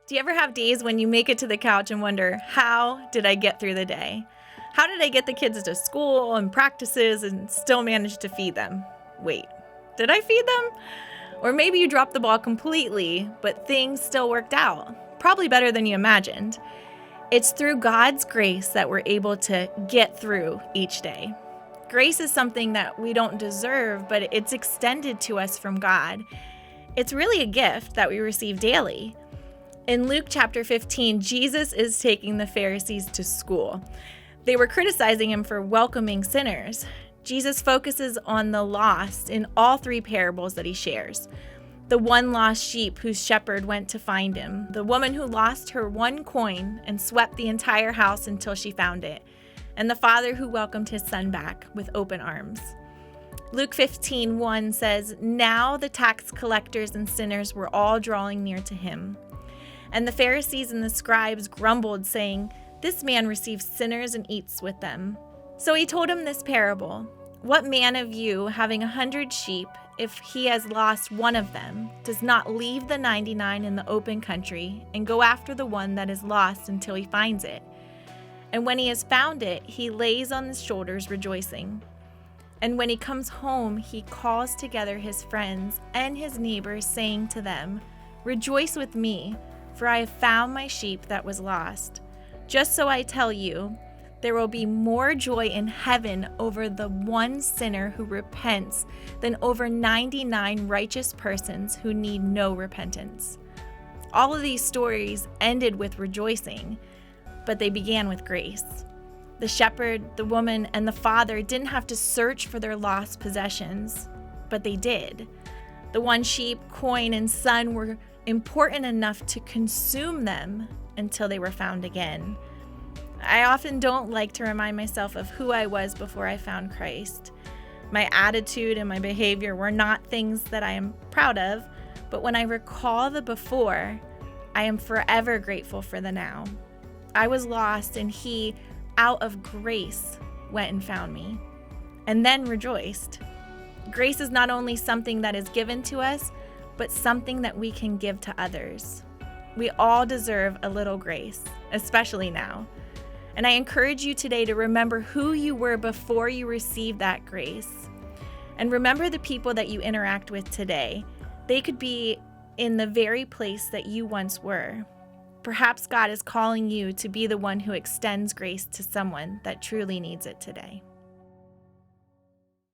Do you ever have days when you make it to the couch and wonder, how did I get through the day? How did I get the kids to school and practices and still manage to feed them? Wait, did I feed them? Or maybe you dropped the ball completely, but things still worked out. Probably better than you imagined. It's through God's grace that we're able to get through each day. Grace is something that we don't deserve, but it's extended to us from God. It's really a gift that we receive daily. In Luke chapter 15, Jesus is taking the Pharisees to school. They were criticizing him for welcoming sinners. Jesus focuses on the lost in all three parables that he shares. The one lost sheep whose shepherd went to find him, the woman who lost her one coin and swept the entire house until she found it, and the father who welcomed his son back with open arms. Luke 15:1 says, "Now the tax collectors and sinners were all drawing near to him. And the Pharisees and the scribes grumbled, saying, 'This man receives sinners and eats with them.' So he told him this parable. 'What man of you, having 100 sheep, if he has lost one of them, does not leave the 99 in the open country and go after the one that is lost until he finds it? And when he has found it, he lays on his shoulders rejoicing. And when he comes home, he calls together his friends and his neighbors, saying to them, "Rejoice with me, for I have found my sheep that was lost." Just so I tell you, there will be more joy in heaven over the one sinner who repents than over 99 righteous persons who need no repentance. All of these stories ended with rejoicing, but they began with grace. The shepherd, the woman, and the father didn't have to search for their lost possessions, but they did. The one sheep, coin, and son were important enough to consume them until they were found again. I often don't like to remind myself of who I was before I found Christ. My attitude and my behavior were not things that I am proud of, but when I recall the before, I am forever grateful for the now. I was lost, and he, out of grace, went and found me, and then rejoiced. Grace is not only something that is given to us, but something that we can give to others. We all deserve a little grace, especially now. And I encourage you today to remember who you were before you received that grace. And remember the people that you interact with today. They could be in the very place that you once were. Perhaps God is calling you to be the one who extends grace to someone that truly needs it today.